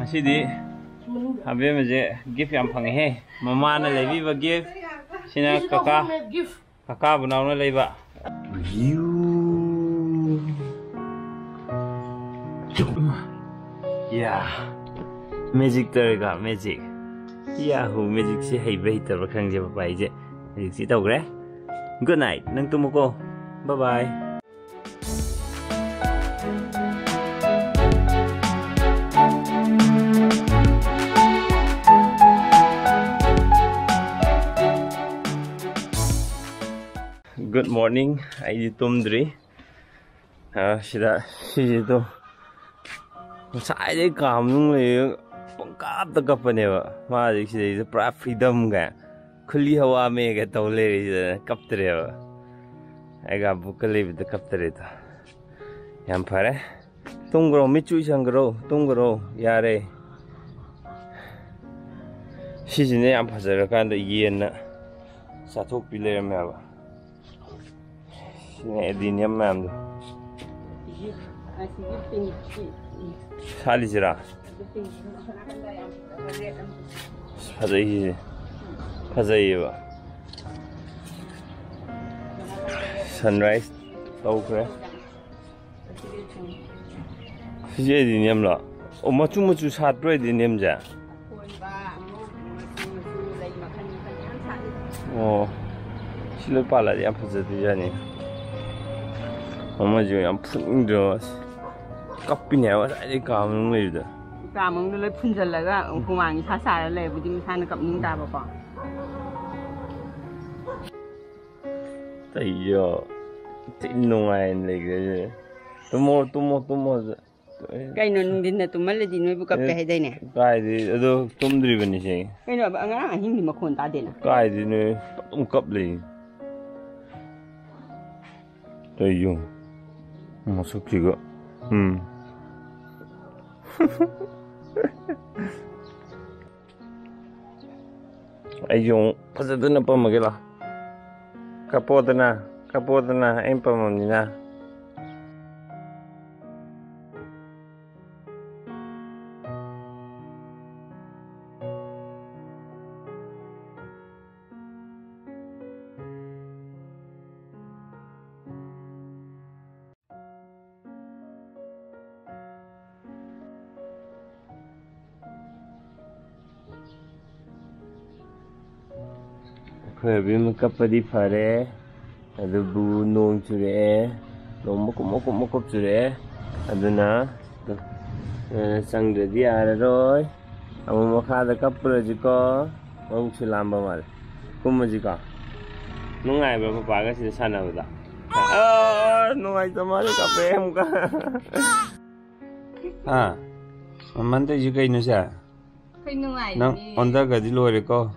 ꯑꯁꯤꯗꯤ ꯑꯕꯦꯝꯃꯁꯦ ꯒꯤꯐ ꯌꯥꯝ ꯐꯪꯉꯦꯍꯦ ꯃꯃꯥꯅ ꯂꯩꯕꯤꯕ ꯒꯤꯐ ꯁꯤꯅ ꯀꯀꯥ ꯕꯨꯅꯥꯎꯅ ꯂꯩꯕ ꯌꯥ ꯃꯦꯖꯤꯛ ꯇꯧꯔꯦꯀꯣ ꯃꯦꯖꯤꯛ ꯌꯥꯍꯨ ꯃꯦꯖꯤꯛꯁꯤ ꯍꯩꯕ꯭ꯔꯥ ꯍꯩꯇꯕ꯭ꯔꯥ ꯈꯪꯖꯦ ꯄꯄꯥ ꯑꯩꯁꯦ ꯃꯦꯖꯤꯛꯁꯤ ꯇꯧꯈ꯭ꯔꯦ ꯒꯨꯗ ꯅꯥꯏꯠ ꯅꯪ ꯇꯨꯝꯃꯨꯀꯣ ꯕꯥꯏ ꯕꯥꯏ Good morning. I tumdri. Sido. Sai kam nung le pangkap ta kapaneva. Ma si pra freedom ga. Khuli hawa me ga tole kaptreva. Ai ga bukale bid kaptre ta. Yam phare. Tungro michu sangro tungro yare. Sijine yam phajara kan da yen na. Sathok pile me ba. Edinium ma'am. Salisira. Fazaiba. Sunrise. Okay. Edinium la. O machu sat pro edinium ja. Oh. Sila pala di apa jadi jani. Mama juga yang pun jelas, kapinnya was ada kamu ni tu. Kamu tu le pun jelas kan, aku mangi sasar le, bukan misalnya kap ninta apa. Tayo, tinungan lagi. Tumo. Kau nunggu tu malah di nuai buka pehada ni. Kau di, itu tumdri bani sih. Kau nak angan ahing di makon tak ada. Kau di nuai ungkap lagi. Tayo. Masuk juga. Ayong pasado na pa magila. Kapot na, ayun pa mami na. Kaya makapadi pare, ada bu nong cure, nong mokop cure, ada na, sang jadi ada roy, amu makada kapur jika, nong sulam bamal, kum jika, nong ay berapa pagas di sana udah, nong ay sama kapem ka, mantai juga Indonesia, nong onda gadi luar ko.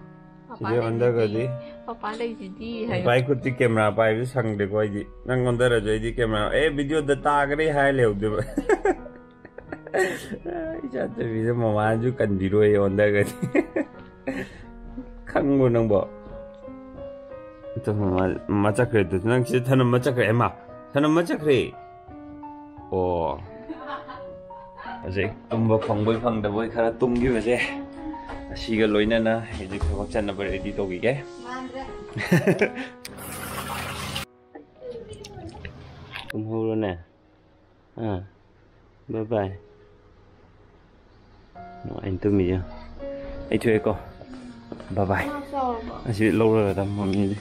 Jadi anda kali, Papa lagi jadi. Pai kuti kamera pai bisa sang deko aja. Nang anda raja jadi kamera. Video data agak high level deh. Jatuh bisa memaju kan biru ya anda kali. Kanggo nang bo. Itu macam kereta. Nang sih tanam macam kereta emma. Tanam macam kereta. Oh. Aje, tumbo pangboy pangdaboy karena tumgi aja. Asiga loina na, hindi ko waksan na pala dito gige. Tumhuro na. Bye bye. No, anh tumi ya. Ay chơi ko. Bye bye. Asi lâu rồi tao mong đi.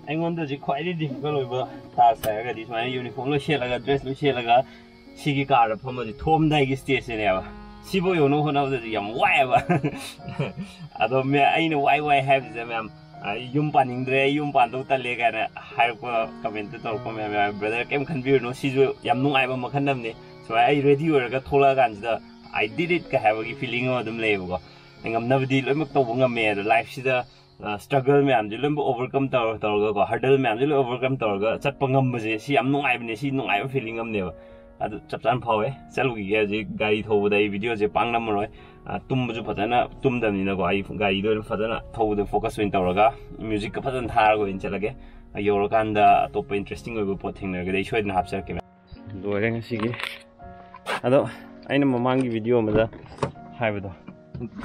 Anh muốn được chỉ khoai đi đi có lối bữa. Ta sẽ cái đi mà uniform lo xe là cái dress lo xe là cái 시기 가르 보면 톰 다이기 스테이션이야. 시보 요노 호나도 ям 와이바. 아도 매 아이는 와이와이 해브즈면 윰반인드레 윰반도 달래가나 하이고 커멘트 또 보면 브라더 캠 컨비르노 시조 ям 누아이바 막한남네. So I ready orga 톨라간지다 I did it ka have feeling odum lebugo. Ngamnabdi loimak to bunga me life sida struggle ma'am जो लोग overcome तौर का hurdle ma'am जो लोग overcome तौर का चट पंगम बजे सी हम नुआई बने सी नुआई बा feeling हम नेवा अदु चप चान फावे चल गई है जी गाड़ी थोब दाई वीडियो जे पांग नंबर है तुम जो फजना तुम दम निना को आई गाड़ी दो फजना थोब दे फोकस विन तौर का म्यूजिक का फजन थार को इन चला के योर कांदा तो पे इंटरेस्टिंग हो पोथिंग ने गदे शोय न हाफ सके लोरे ngasi gi ꯑꯗꯣ ꯑꯩꯅ ꯃꯃꯥꯡꯒꯤ ꯚꯤꯗꯤꯑꯣ ꯑꯃꯗ ꯍꯥꯏꯕꯗꯣ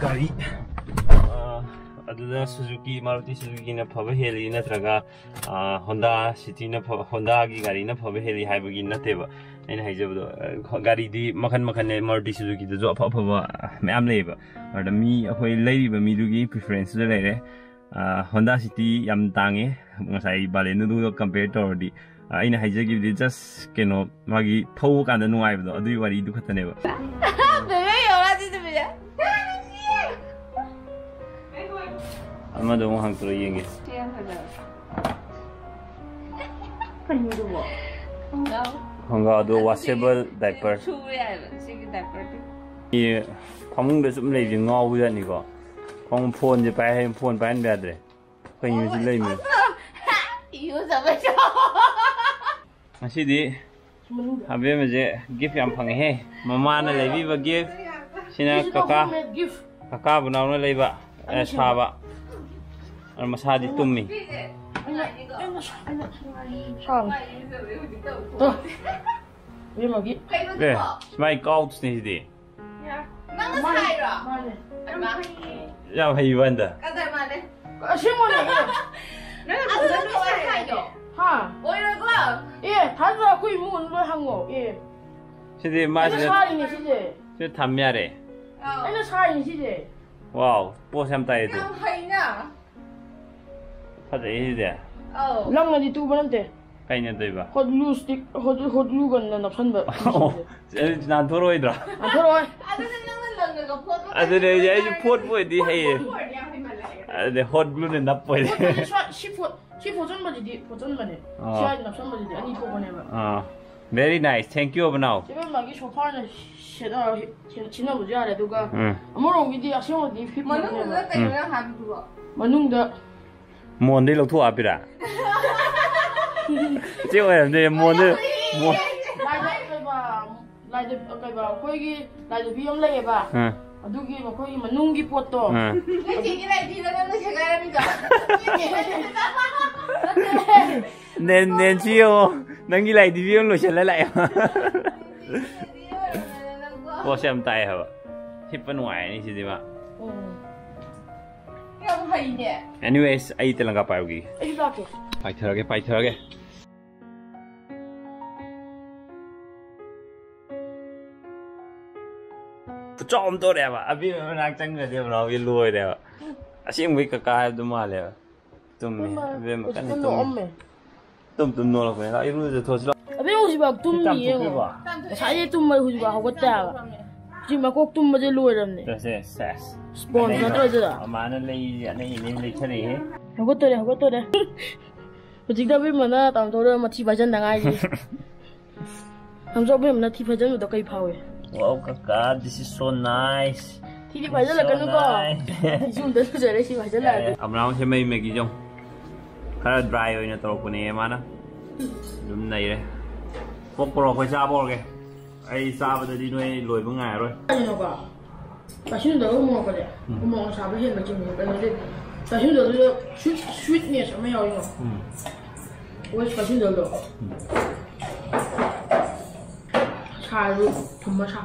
ꯒꯥꯔꯤ ꯑꯗꯨꯗ ꯁꯨꯖꯨꯀꯤ ꯃꯥꯔꯨꯇꯤ ꯁꯨꯖꯨꯀꯤꯅ ꯐꯕ ꯍꯦꯜꯂꯤ ꯅꯠꯇ꯭ꯔꯒ ꯍꯣꯟꯗꯥ ꯁꯤꯇꯤꯅ ꯍꯣꯟꯗꯥꯒꯤ ꯒꯥꯔꯤꯅ ꯐꯕ ꯍꯦꯜꯂꯤ ꯍꯥꯏꯕꯒꯤ ꯅꯠꯇꯦꯕ ꯑꯩꯅ ꯍꯥꯏꯖꯕꯗꯣ ꯒꯥꯔꯤꯗꯤ ꯃꯈꯟ ꯃꯈꯟꯅꯦ ꯃꯥꯔꯨꯇꯤ ꯁꯨꯖꯨꯀꯤꯗꯁꯨ ꯑꯐꯕ ꯃꯌꯥꯝ ꯂꯩꯌꯦꯕ ꯑꯗꯨꯗ ꯑꯩꯈꯣꯏ ꯂꯩꯔꯤꯕ ꯃꯤꯗꯨꯒꯤ ꯄ꯭ꯔꯤꯐꯔꯦꯟꯁꯇꯨꯗ ꯂꯩꯔꯦ ꯍꯣꯟꯗꯥ ꯁꯤꯇꯤ ꯌꯥꯝ ꯇꯥꯡꯉꯦ ꯉꯁꯥꯏ ꯕꯥꯂꯦꯅꯣꯗꯨꯒ ꯀꯝꯄꯦꯌꯔ ꯇꯧꯔꯗꯤ ꯑꯩꯅ ꯍꯥꯏꯖꯈꯤꯕꯗꯤ ꯖꯁ ꯀꯩꯅꯣ ꯃꯥꯒꯤ ꯊꯧꯕ ꯀꯥꯟꯗ ꯅꯨꯡꯉꯥꯏꯕꯗꯣ ꯑꯗꯨꯒꯤ ꯋꯥꯔꯤꯗꯨ ꯈꯛꯇꯅꯦꯕ ꯑꯃꯗ ꯑꯃꯨꯛ ꯍꯥꯡꯇꯣꯛꯑ ꯌꯦꯡꯒꯦ ꯈꯣꯡꯒ꯭ꯔꯥꯎꯗꯣ ꯋꯥꯁꯦꯕꯜ ꯗꯥꯏꯄꯔ ꯐꯃꯨꯡꯗ ꯁꯨꯝ ꯂꯩꯕꯁꯦ ꯉꯥꯎꯕꯖꯥꯠꯅꯤꯀꯣ ꯐꯣꯟꯁꯦ ꯐꯣꯟ ꯄꯥꯏꯍꯟꯕ ꯌꯥꯗ꯭ꯔꯦ ꯀꯩꯅꯣꯁꯤ ꯂꯩꯃꯤ ꯉꯁꯤꯗꯤ ꯑꯕꯦꯝꯃꯁꯦ ꯒꯤꯐ ꯌꯥꯝ ꯐꯪꯉꯦꯍꯦ ꯃꯃꯥꯅ ꯂꯩꯕꯤꯕ ꯒꯤꯐ ꯁꯤꯅ ꯀꯀꯥ ꯕꯨꯅꯥꯎꯅ ꯂꯩꯕ ꯁꯥꯕ ꯃꯁꯥꯗꯤ ꯇꯨꯝꯃꯤ ꯁꯨꯃꯥꯏ ꯀꯥꯎꯠꯁꯅꯤ ꯁꯤꯗꯤ ꯌꯥꯝ ꯍꯩꯕ ꯍꯟꯗ 시디 맛이 시디 담야래 아니 사인 시디 와우 뽀샘 따이도 하자 이제 랑나디 두 번한테 까이냐 되봐 헛루 스틱 헛루 건나 납산바 난 도로이더라 안 돌아와 아들이 이제 포트 보이디 해 아들 헛루는 나빠이 10호 전바지 보전만에 시아지 납산바지 아니 이거 보내봐 very nice thank you now 지금 막이 소파는 셔다 지나보지 않아 누가 아무런 위디 아시오디 피만은 그냥 하는 거 만능다 뭔데 놓고 앞이라 찍어야 돼 뭔데 뭐 라이드 거기 라이드 비용 내봐 아두기 뭐 거기 만능기 포토 이게 라이드라는 제가랍니다 nen chiêu nâng cái này thì viếng rồi chuyển lại cô xem tay hả hip bên ngoài này gì mà anyways ai tên là gặp phải gì phải thở cái trộm tôi đẹp à biết nó đang tranh người đẹp nó bị lùi đẹp à xem với cả tôi mà đẹp tụm về mà cái này tum 놀아 그래. 나 이러면서 더 싫어. 아베 오지 마 tum이에요. 사이에 tum을 오지 마 하고 딱. 지금 꼭 tum을 로이랍네. 그래서 세스. 스폰서 떨어져라. 많은 레이 안에 있는 레이처리. 하고 떠래. 지금 보면은 담도를 뭐 티바전 나가지. 담도 보면은 티바전도 거의 파워. Wow, kakak, this is so nice. 티바전 나가는 거. 지금 더 잘해 티바전 나가. 아무랑 세메이 맥이죠. khá dry rồi nha tao của này mà nó đúng này đấy bốc pro phải xa bò kìa ai xa bây giờ đi nuôi lùi với ngày rồi 맛있는 거 먹을 거래. 엄마가 잡을 해 먹지 뭐. 근데 맛있는 거 sweetness 什么要用？我맛있는 거. 차로 정말 차.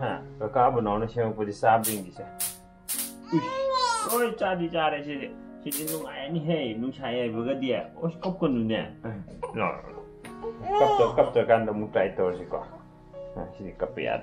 ha cá bữa nó xem có đi xa bình gì sao? ôi cha đi chị nung ai ni hey nung chai ai vừa cái dia ôi cốc con nữa nè rồi cấp cho can đồng một trái tàu gì cả chị cấp bẹt